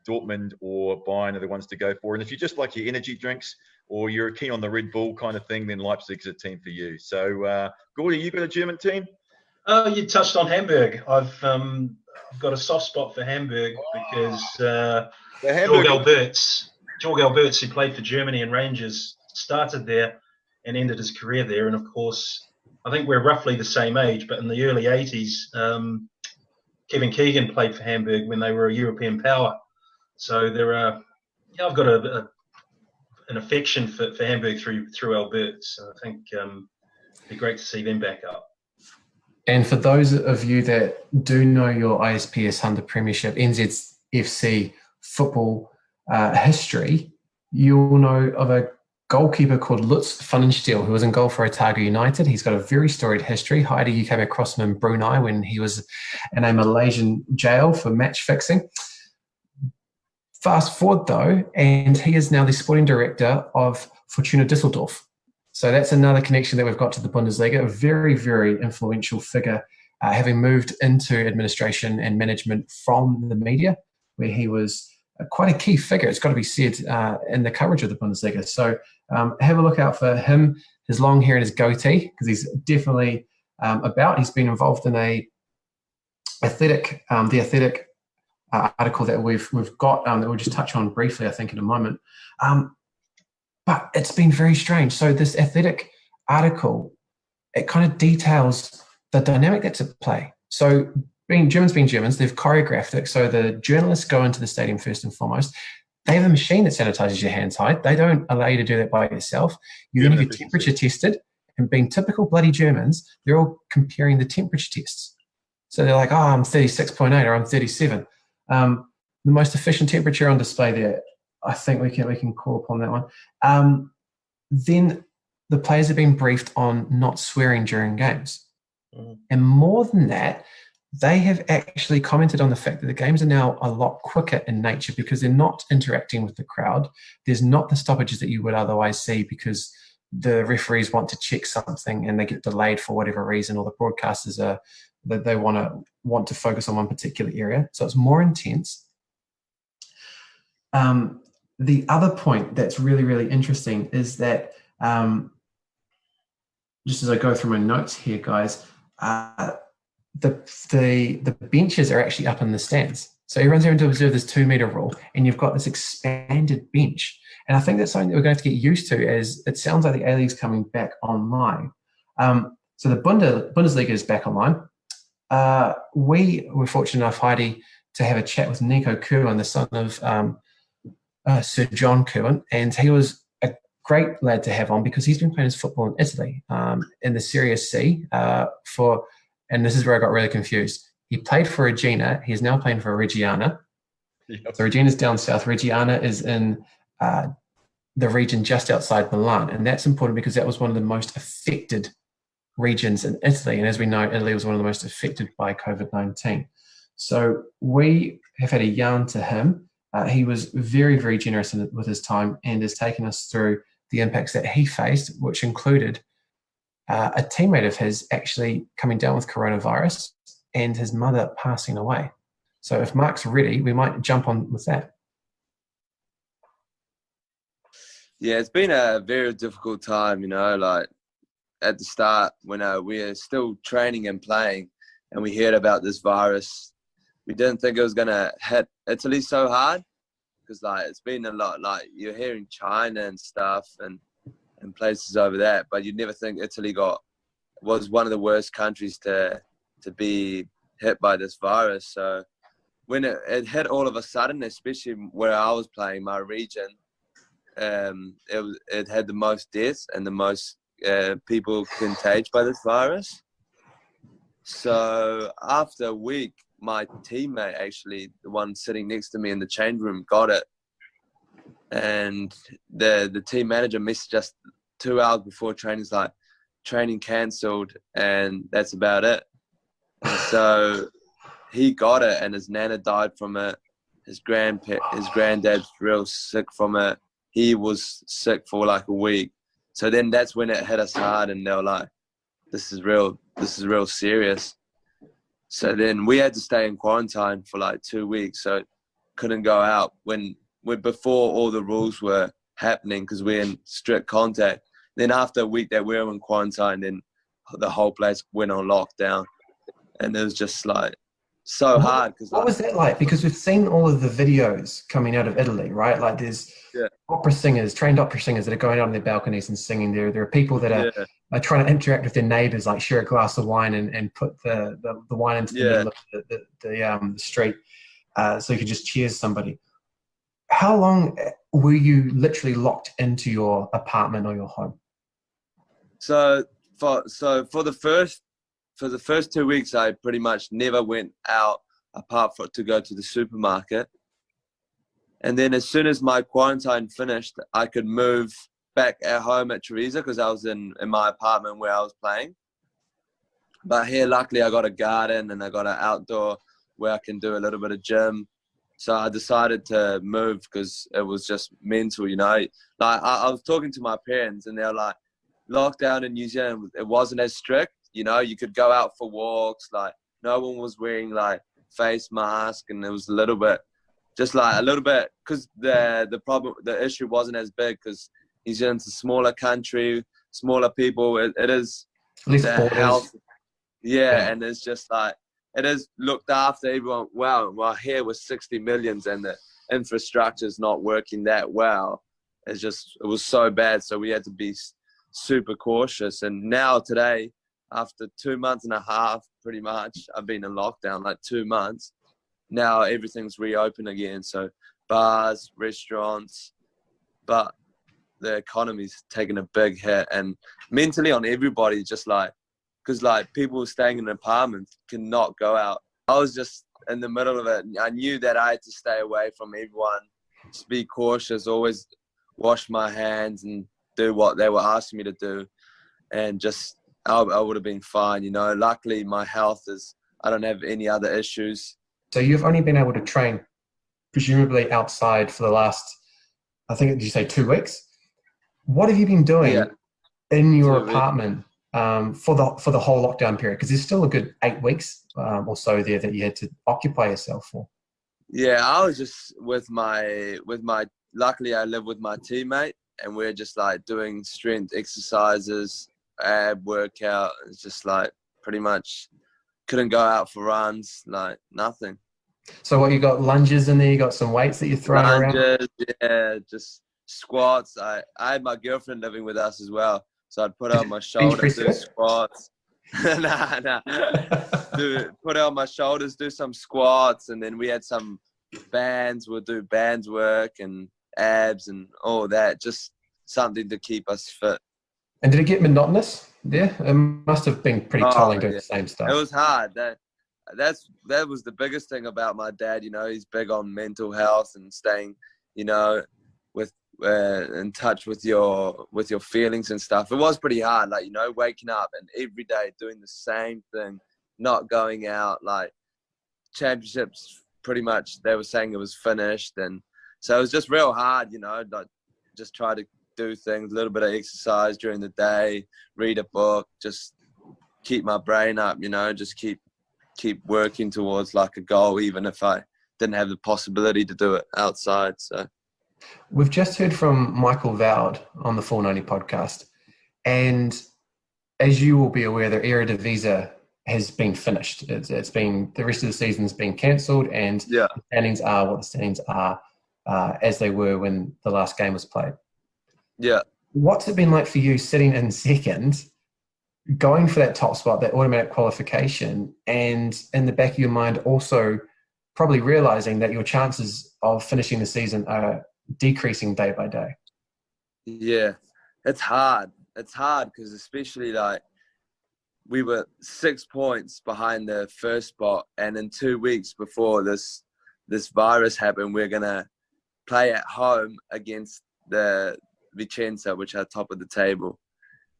[SPEAKER 1] Dortmund or Bayern are the ones to go for. And if you just like your energy drinks or you're keen on the Red Bull kind of thing, then Leipzig's a team for you. So, Gordy, you got a German team?
[SPEAKER 3] You touched on Hamburg. I've got a soft spot for Hamburg because Jorg Alberts, who played for Germany and Rangers, started there and ended his career there. And, of course, I think we're roughly the same age, but in the early 80s, Kevin Keegan played for Hamburg when they were a European power. So I've got an affection for Hamburg through Alberts. So I think it'd be great to see them back up.
[SPEAKER 2] And for those of you that do know your ISPS Hunter Premiership, NZFC football history, you'll know of a goalkeeper called Lutz Pfannenstiel, who was in goal for Otago United. He's got a very storied history. Heidi, you came across him in Brunei when he was in a Malaysian jail for match fixing. Fast forward, though, and he is now the sporting director of Fortuna Düsseldorf. So that's another connection that we've got to the Bundesliga, a very, very influential figure, having moved into administration and management from the media, where he was quite a key figure, it's got to be said, in the coverage of the Bundesliga. So have a look out for him, his long hair and his goatee, because he's definitely he's been involved in the athletic article that we've got that we'll just touch on briefly, I think, in a moment. But it's been very strange. So this athletic article, it kind of details the dynamic that's at play. So being Germans, they've choreographed it. So the journalists go into the stadium first and foremost. They have a machine that sanitizes your hands, Hyde. They don't allow you to do that by yourself. You then have your temperature tested. And being typical bloody Germans, they're all comparing the temperature tests. So they're like, I'm 36.8 or I'm 37. The most efficient temperature on display there, I think we can call upon that one. Then the players have been briefed on not swearing during games. And more than that, they have actually commented on the fact that the games are now a lot quicker in nature because they're not interacting with the crowd. There's not the stoppages that you would otherwise see because the referees want to check something and they get delayed for whatever reason, or the broadcasters they want to focus on one particular area. So it's more intense. The other point that's really, really interesting is that just as I go through my notes here, guys, the benches are actually up in the stands. So everyone's having to observe this 2 meter rule, and you've got this expanded bench. And I think that's something that we're going to have to get used to, as it sounds like the A-League's coming back online. So the Bundesliga is back online. We were fortunate enough, Heidi, to have a chat with Niko Kirwan, the son of Sir John Kirwan, and he was a great lad to have on because he's been playing his football in Italy in the Serie C and this is where I got really confused. He played for Regina. He's now playing for Reggiana. Yep. So Regina's down south. Reggiana is in the region just outside Milan, and that's important because that was one of the most affected regions in Italy. And as we know, Italy was one of the most affected by COVID-19. So we have had a yarn to him. He was very, very generous with his time and has taken us through the impacts that he faced, which included a teammate of his actually coming down with coronavirus and his mother passing away. So if Mark's ready, we might jump on with that.
[SPEAKER 5] Yeah, it's been a very difficult time, like at the start when we were still training and playing and we heard about this virus. We didn't think it was going to hit Italy so hard because it's been a lot, you're hearing China and stuff and places over that, but you'd never think Italy was one of the worst countries to be hit by this virus. So when it hit all of a sudden, especially where I was playing, my region, it had the most deaths and the most people contagious by this virus. So after a week, my teammate, actually, the one sitting next to me in the change room, got it. And the team manager messaged us 2 hours before training's like, training cancelled, and that's about it. And so he got it, and his nana died from it. His granddad's real sick from it. He was sick for like a week. So then that's when it hit us hard, and they were like, this is real serious. So then we had to stay in quarantine for like 2 weeks, so couldn't go out before all the rules were happening because we're in strict contact. Then after a week that we were in quarantine, then the whole place went on lockdown, and it was just like so hard.
[SPEAKER 2] What was that like? Because we've seen all of the videos coming out of Italy, right? Like there's trained opera singers that are going out on their balconies and singing. There are people that are trying to interact with their neighbours, like share a glass of wine and put the wine into the middle of the street so you could just cheers somebody. How long were you literally locked into your apartment or your home?
[SPEAKER 5] So for the first 2 weeks, I pretty much never went out apart from to go to the supermarket. And then as soon as my quarantine finished, I could move back at home at Teresa because I was in my apartment where I was playing. But here, luckily, I got a garden and I got an outdoor where I can do a little bit of gym. So I decided to move because it was just mental, Like I was talking to my parents and they were like, lockdown in New Zealand, it wasn't as strict. You know, you could go out for walks. Like, no one was wearing like face mask, and it was a little bit, because the issue wasn't as big because New Zealand's a smaller country, smaller people. It is
[SPEAKER 2] Less
[SPEAKER 5] the
[SPEAKER 2] borders.
[SPEAKER 5] health. Yeah, and it's just like, it is looked after everyone well. Well, here with 60 millions and the infrastructure is not working that well, it was so bad. So we had to be super cautious. And now today, after 2.5 months, pretty much, I've been in lockdown like 2 months. Now everything's reopened again. So bars, restaurants, but the economy's taken a big hit, and mentally on everybody, just like, because like people staying in apartments cannot go out. I was just in the middle of it. I knew that I had to stay away from everyone, just be cautious, always wash my hands and do what they were asking me to do. And just, I would have been fine, you know. Luckily, my health I don't have any other issues.
[SPEAKER 2] So you've only been able to train, presumably outside, for the last, I think, did you say 2 weeks? What have you been doing in your apartment for the whole lockdown period? Because there's still a good 8 weeks or so there that you had to occupy yourself for.
[SPEAKER 5] Yeah, I was just with my. Luckily, I live with my teammate, and we're just like doing strength exercises, ab workout. It's just like pretty much couldn't go out for runs, like nothing.
[SPEAKER 2] So what, you got lunges in there? You got some weights that you're throwing around?
[SPEAKER 5] Yeah, just squats. I had my girlfriend living with us as well, so I'd put her on my shoulders, do squats. nah. Put her on my shoulders, do some squats, and then we had some bands. We'll do bands work and abs and all that. Just something to keep us fit.
[SPEAKER 2] And did it get monotonous there? It must have been pretty tolling doing the same stuff.
[SPEAKER 5] It was hard. That was the biggest thing about my dad. You know, he's big on mental health and staying, you know, with in touch with your feelings and stuff. It was pretty hard, like, you know, waking up and every day doing the same thing, not going out. Like, championships, pretty much they were saying it was finished, and so it was just real hard, you know. Like, just try to do things, a little bit of exercise during the day, read a book, just keep my brain up, you know, just keep working towards like a goal, even if I didn't have the possibility to do it outside. So
[SPEAKER 2] we've just heard from Michael Woud on the 490 podcast, and as you will be aware, the Eredivisie has been finished. It's been, the rest of the season's been cancelled, and the standings are what the standings are as they were when the last game was played.
[SPEAKER 5] Yeah.
[SPEAKER 2] What's it been like for you sitting in second, going for that top spot, that automatic qualification, and in the back of your mind also probably realizing that your chances of finishing the season are decreasing day by day?
[SPEAKER 5] Yeah, it's hard. It's hard because especially like we were 6 points behind the first spot, and in 2 weeks before this virus happened, we're gonna play at home against the Vicenza, which are top of the table.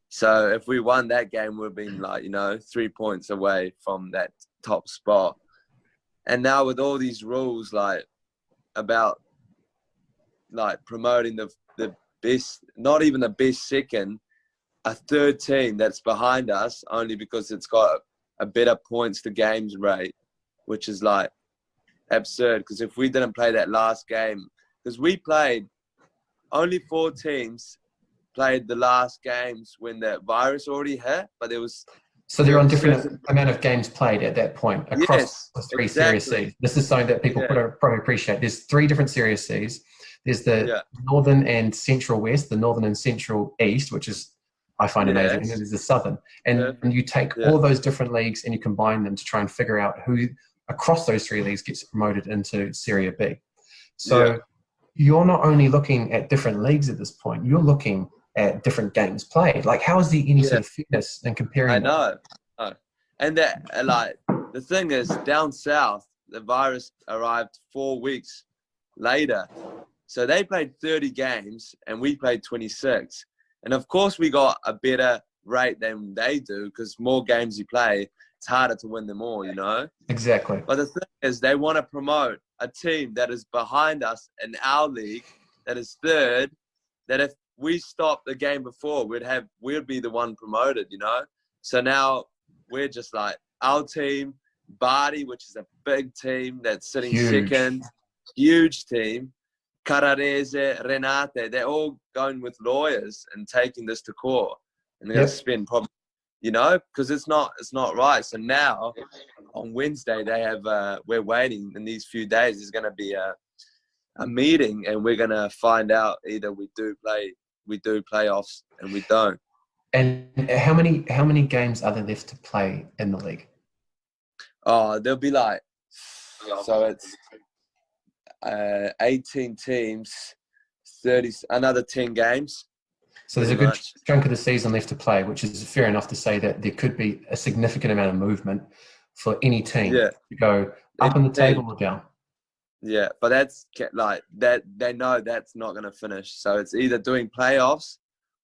[SPEAKER 5] So if we won that game, we've been like, you know, 3 points away from that top spot. And now with all these rules, like about like promoting the best, not even the best second, a third team that's behind us only because it's got a better points to games rate, which is like absurd. Because if we didn't play that last game, because we played, only 4 teams played the last games when the virus already hit, but there was...
[SPEAKER 2] So they're on different amount of games played at that point across the 3 Series Cs. This is something that people probably appreciate. There's 3 different Series Cs. There's the Northern and Central West, the Northern and Central East, which is, I find amazing, and then there's the Southern. And you take all those different leagues and you combine them to try and figure out who across those 3 leagues gets promoted into Serie B. So you're not only looking at different leagues at this point, you're looking at different games played. Like, how is there any sort of fitness in comparing?
[SPEAKER 5] I know. And that, like, the thing is, down south, the virus arrived 4 weeks later. So they played 30 games and we played 26. And of course we got a better rate than they do, because more games you play, it's harder to win them all, you know?
[SPEAKER 2] Exactly.
[SPEAKER 5] But the thing is, they want to promote a team that is behind us in our league, that is third, that if we stopped the game before, we'd be the one promoted, you know. So now we're just like our team, Bari, which is a big team that's sitting second, huge team. Carrarese, Renate, they're all going with lawyers and taking this to court, and they're going to spend probably, you know, because it's not right. So now on Wednesday they have we're waiting in these few days. There's going to be a meeting, and we're going to find out either we do playoffs and we don't.
[SPEAKER 2] And how many games are there left to play in the league?
[SPEAKER 5] Oh, there'll be like, so it's 18 teams, 30, another 10 games.
[SPEAKER 2] So there's a good chunk of the season left to play, which is fair enough to say that there could be a significant amount of movement for any team to go up in the table or down.
[SPEAKER 5] Yeah, but that's like that. They know that's not going to finish. So it's either doing playoffs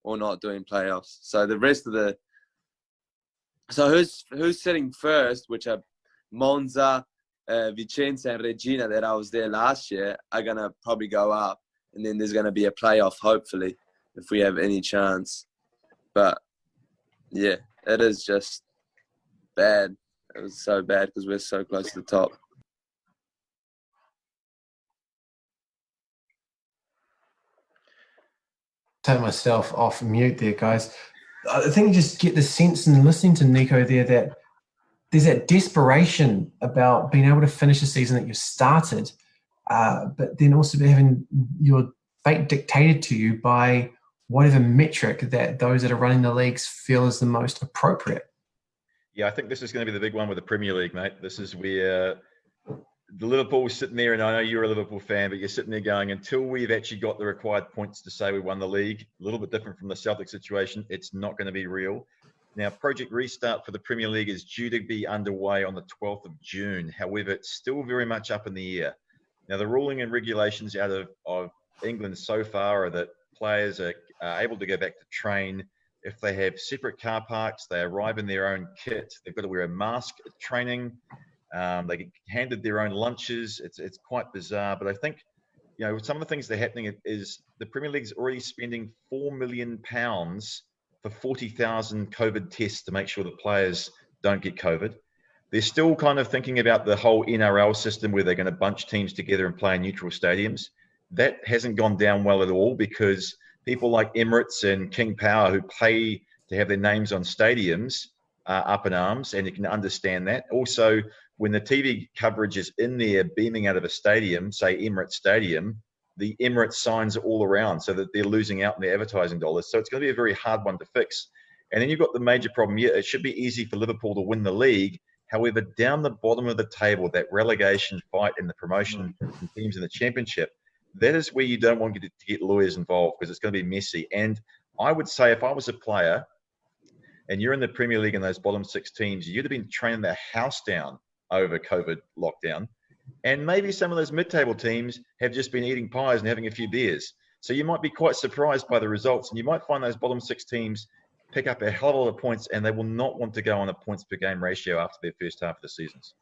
[SPEAKER 5] or not doing playoffs. So the rest of the, so who's sitting first, which are Monza, Vicenza, and Regina that I was there last year, are going to probably go up, and then there's going to be a playoff, hopefully, if we have any chance. But yeah, it is just bad. It was so bad because we're so close to the top.
[SPEAKER 2] Take myself off mute there, guys. I think you just get the sense in listening to Niko there that there's that desperation about being able to finish a season that you've started, but then also having your fate dictated to you by whatever metric that those that are running the leagues feel is the most appropriate.
[SPEAKER 1] Yeah, I think this is going to be the big one with the Premier League, mate. This is where the Liverpool's sitting there, and I know you're a Liverpool fan, but you're sitting there going, until we've actually got the required points to say we won the league, a little bit different from the Celtic situation, it's not going to be real. Now, Project Restart for the Premier League is due to be underway on the 12th of June. However, it's still very much up in the air. Now, the ruling and regulations out of England so far are that players are able to go back to train if they have separate car parks, they arrive in their own kit, they've got to wear a mask at training, they get handed their own lunches. It's quite bizarre, but I think, you know, some of the things that are happening is the Premier League's already spending £4 million for 40,000 COVID tests to make sure the players don't get COVID. They're still kind of thinking about the whole NRL system where they're going to bunch teams together and play in neutral stadiums. That hasn't gone down well at all because people like Emirates and King Power, who pay to have their names on stadiums, are up in arms, and you can understand that. Also, when the TV coverage is in there beaming out of a stadium, say Emirates Stadium, the Emirates signs are all around so that they're losing out on their advertising dollars. So it's going to be a very hard one to fix. And then you've got the major problem here. It should be easy for Liverpool to win the league. However, down the bottom of the table, that relegation fight and the promotion teams in the championship, that is where you don't want to get lawyers involved because it's going to be messy. And I would say if I was a player and you're in the Premier League and those bottom six teams, you'd have been training their house down over COVID lockdown. And maybe some of those mid-table teams have just been eating pies and having a few beers. So you might be quite surprised by the results, and you might find those bottom six teams pick up a hell of a lot of points, and they will not want to go on a points per game ratio after their first half of the seasons.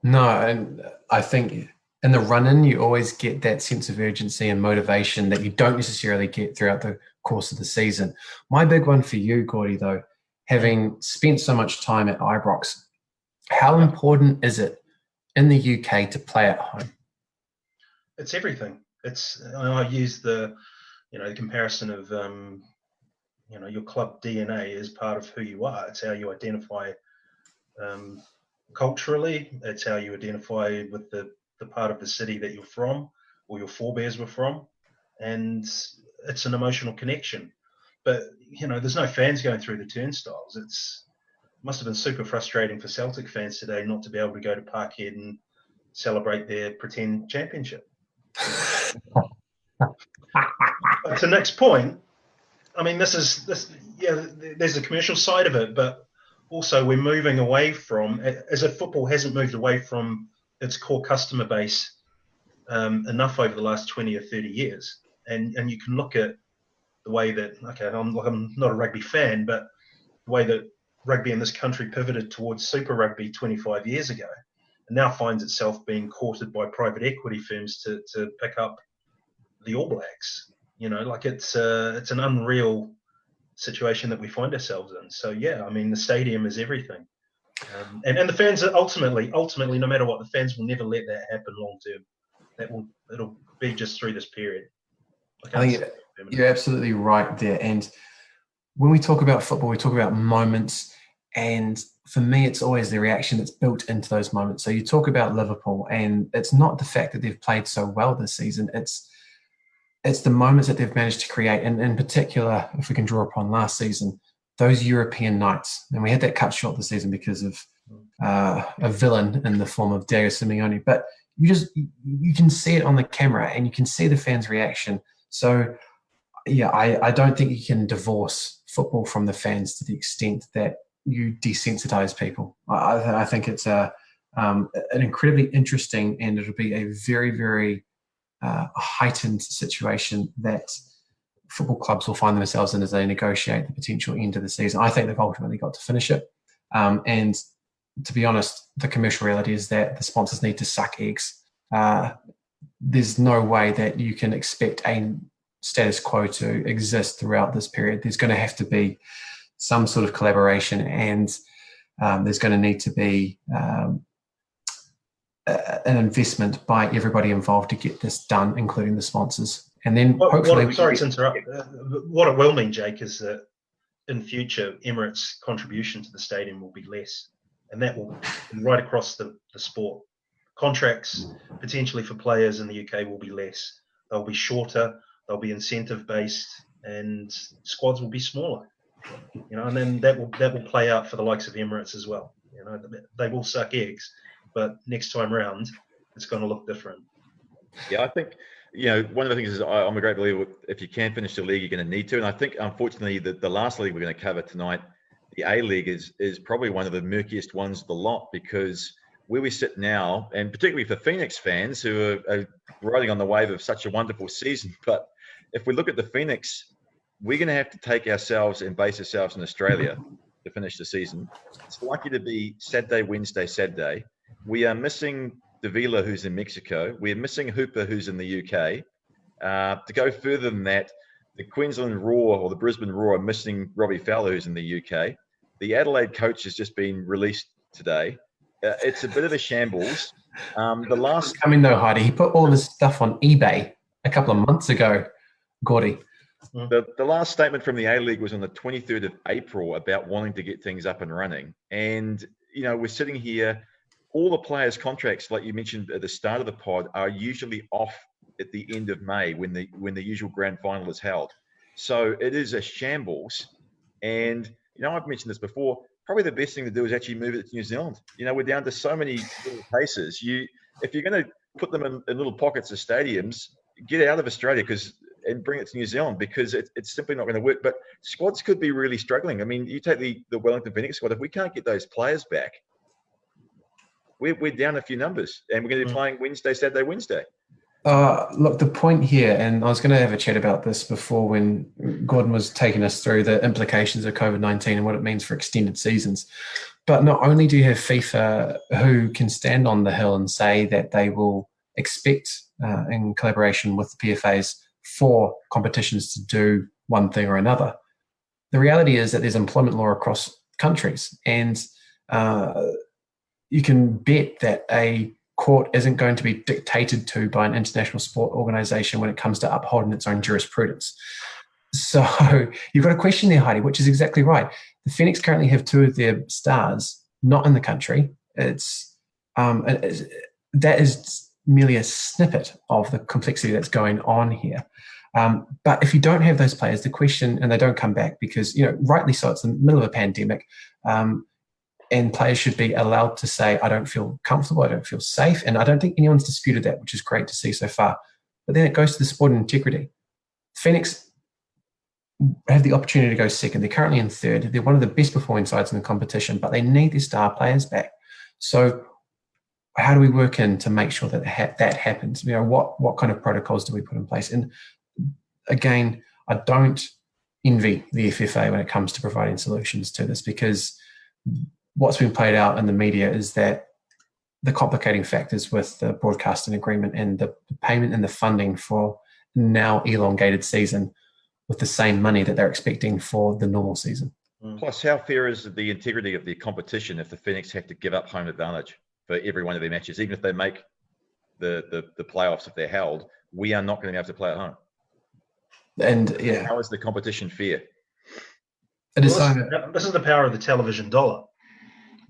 [SPEAKER 2] No, and I think in the run-in, you always get that sense of urgency and motivation that you don't necessarily get throughout the course of the season. My big one for you, Gordy, though, having spent so much time at Ibrox, how important is it in the UK to play at home?
[SPEAKER 3] It's everything. I use the comparison of your club DNA is part of who you are. It's how you identify culturally. It's how you identify with the part of the city that you're from or your forebears were from, and it's an emotional connection. But there's no fans going through the turnstiles. It must have been super frustrating for Celtic fans today not to be able to go to Parkhead and celebrate their pretend championship. But to Nick's point, I mean, there's a commercial side of it, but also we're moving away from, as if football hasn't moved away from its core customer base enough over the last 20 or 30 years. And you can look at the way that, I'm not a rugby fan, but the way that rugby in this country pivoted towards Super Rugby 25 years ago and now finds itself being courted by private equity firms to pick up the All Blacks. You know, like it's an unreal situation that we find ourselves in. So yeah, I mean, the stadium is everything, and the fans are ultimately, no matter what, the fans will never let that happen long term. It'll be just through this period.
[SPEAKER 2] I think you're absolutely right there. And when we talk about football, we talk about moments, and for me, it's always the reaction that's built into those moments. So you talk about Liverpool, and it's not the fact that they've played so well this season. It's the moments that they've managed to create. And in particular, if we can draw upon last season, those European nights. And we had that cut short this season because of a villain in the form of Diego Simeone. But you can see it on the camera, and you can see the fans' reaction. So, yeah, I don't think you can divorce football from the fans to the extent that you desensitize people. I think it's an incredibly interesting, and it'll be a very, very heightened situation that football clubs will find themselves in as they negotiate the potential end of the season. I think they've ultimately got to finish it. And to be honest, the commercial reality is that the sponsors need to suck eggs. There's no way that you can expect a status quo to exist throughout this period. There's going to have to be some sort of collaboration, and there's going to need to be an investment by everybody involved to get this done, including the sponsors. And then hopefully...
[SPEAKER 3] Sorry to interrupt. What it will mean, Jake, is that in future, Emirates' contribution to the stadium will be less. And that will be right across the sport. Contracts, potentially for players in the UK, will be less. They'll be shorter, they'll be incentive-based, and squads will be smaller. You know, and then that will play out for the likes of Emirates as well. You know, they will suck eggs, but next time round, it's going to look different.
[SPEAKER 1] Yeah, I think, you know, one of the things is I'm a great believer, if you can finish the league, you're going to need to. And I think, unfortunately, the last league we're going to cover tonight, the A-League, is probably one of the murkiest ones of the lot, because where we sit now, and particularly for Phoenix fans who are riding on the wave of such a wonderful season, but if we look at the Phoenix, we're going to have to take ourselves and base ourselves in Australia to finish the season. It's likely to be Saturday, Wednesday, Saturday. We are missing Davila, who's in Mexico. We're missing Hooper, who's in the UK. To go further than that, the Queensland Roar or the Brisbane Roar are missing Robbie Fowler, who's in the UK. The Adelaide coach has just been released today. It's a bit of a shambles. The last
[SPEAKER 2] coming though, Heidi, he put all this stuff on eBay a couple of months ago, Gordy.
[SPEAKER 1] The last statement from the A-League was on the 23rd of April about wanting to get things up and running. And, you know, we're sitting here, all the players' contracts, like you mentioned at the start of the pod, are usually off at the end of May when the usual grand final is held. So it is a shambles. And, you know, I've mentioned this before, probably the best thing to do is actually move it to New Zealand. You know, we're down to so many little cases. If you're going to put them in little pockets of stadiums, get out of Australia and bring it to New Zealand, because it's simply not going to work. But squads could be really struggling. I mean, you take the Wellington Phoenix squad, if we can't get those players back, we're down a few numbers, and we're going to be playing Wednesday, Saturday, Wednesday.
[SPEAKER 2] Look, the point here, and I was going to have a chat about this before when Gordon was taking us through the implications of COVID-19 and what it means for extended seasons. But not only do you have FIFA, who can stand on the hill and say that they will expect, in collaboration with the PFAs, for competitions to do one thing or another. The reality is that there's employment law across countries, and you can bet that a court isn't going to be dictated to by an international sport organization when it comes to upholding its own jurisprudence. So you've got a question there, Heidi, which is exactly right. The Phoenix currently have two of their stars not in the country. That is merely a snippet of the complexity that's going on here. But if you don't have those players, the question, and they don't come back because, you know, rightly so, it's in the middle of a pandemic, and players should be allowed to say, I don't feel comfortable, I don't feel safe. And I don't think anyone's disputed that, which is great to see so far. But then it goes to the sport integrity. Phoenix have the opportunity to go second. They're currently in third. They're one of the best performing sides in the competition, but they need their star players back. So how do we work in to make sure that that happens? You know, what kind of protocols do we put in place? And again, I don't envy the FFA when it comes to providing solutions to this, because what's been played out in the media is that the complicating factors with the broadcasting agreement and the payment and the funding for now elongated season with the same money that they're expecting for the normal season.
[SPEAKER 1] Plus, how fair is the integrity of the competition if the Phoenix have to give up home advantage for every one of their matches, even if they make the playoffs, if they're held, we are not going to be able to play at home.
[SPEAKER 2] And yeah,
[SPEAKER 1] how is the competition fair?
[SPEAKER 3] This is the power of the television dollar.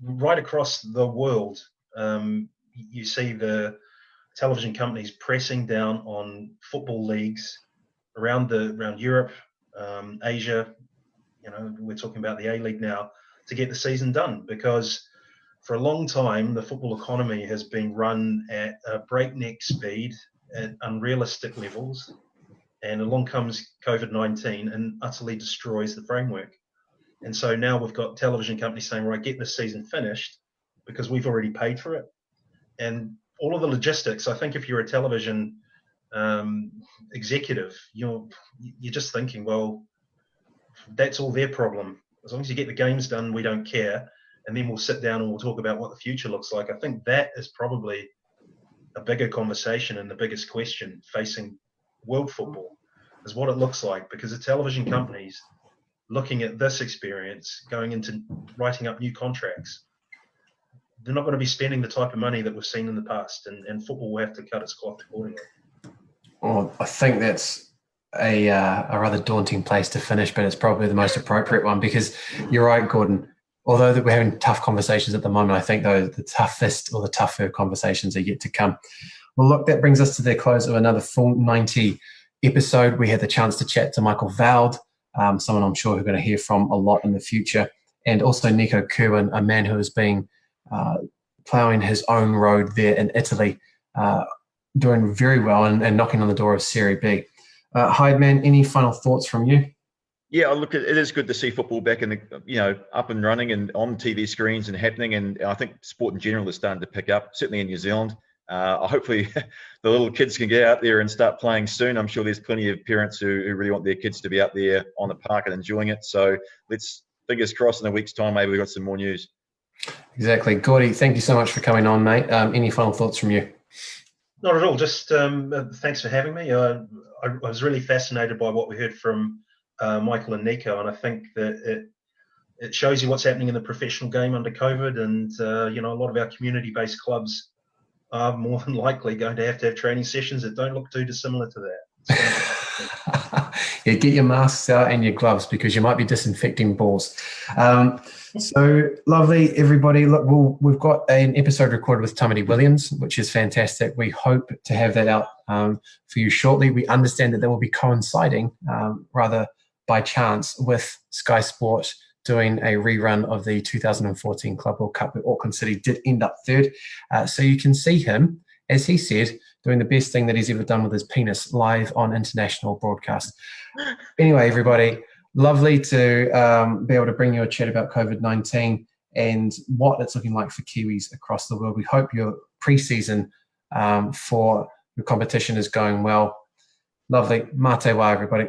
[SPEAKER 3] Right across the world, you see the television companies pressing down on football leagues around Europe, Asia. You know, we're talking about the A-League now, to get the season done, because for a long time the football economy has been run at a breakneck speed at unrealistic levels, and along comes COVID-19 and utterly destroys the framework. And so now we've got television companies saying, right, get this season finished because we've already paid for it. And all of the logistics, I think if you're a television executive, you're just thinking, well, that's all their problem. As long as you get the games done, we don't care. And then we'll sit down and we'll talk about what the future looks like. I think that is probably a bigger conversation and the biggest question facing world football, is what it looks like, because the television companies looking at this experience, going into writing up new contracts, they're not going to be spending the type of money that we've seen in the past, and football will have to cut its cloth accordingly.
[SPEAKER 2] Well, I think that's a rather daunting place to finish, but it's probably the most appropriate one, because you're right, Gordon. Although that we're having tough conversations at the moment, I think though the toughest or the tougher conversations are yet to come. Well, look, that brings us to the close of another full 90 episode. We had the chance to chat to Michael Woud, someone I'm sure we're going to hear from a lot in the future, and also Niko Kirwan, a man who has been ploughing his own road there in Italy, doing very well and knocking on the door of Serie B. Hyde, man, any final thoughts from you?
[SPEAKER 1] Yeah, look, it is good to see football back in the, up and running and on TV screens and happening. And I think sport in general is starting to pick up, certainly in New Zealand. Hopefully the little kids can get out there and start playing soon. I'm sure there's plenty of parents who really want their kids to be out there on the park and enjoying it. So let's, fingers crossed, in a week's time, maybe we've got some more news.
[SPEAKER 2] Exactly. Gordy, thank you so much for coming on, mate. Any final thoughts from you?
[SPEAKER 3] Not at all. Just thanks for having me. I was really fascinated by what we heard from Michael and Niko, and I think that it shows you what's happening in the professional game under COVID, and a lot of our community-based clubs are more than likely going to have training sessions that don't look too dissimilar to that.
[SPEAKER 2] Yeah, get your masks out and your gloves, because you might be disinfecting balls. So lovely, everybody. Look, we've got an episode recorded with Tamati Williams, which is fantastic. We hope to have that out for you shortly. We understand that will be coinciding, rather by chance, with Sky Sport doing a rerun of the 2014 Club World Cup, where Auckland City did end up third. So you can see him, as he said, doing the best thing that he's ever done with his penis, live on international broadcast. Anyway, everybody, lovely to be able to bring you a chat about COVID-19 and what it's looking like for Kiwis across the world. We hope your pre-season for your competition is going well. Lovely. Mate wa, everybody.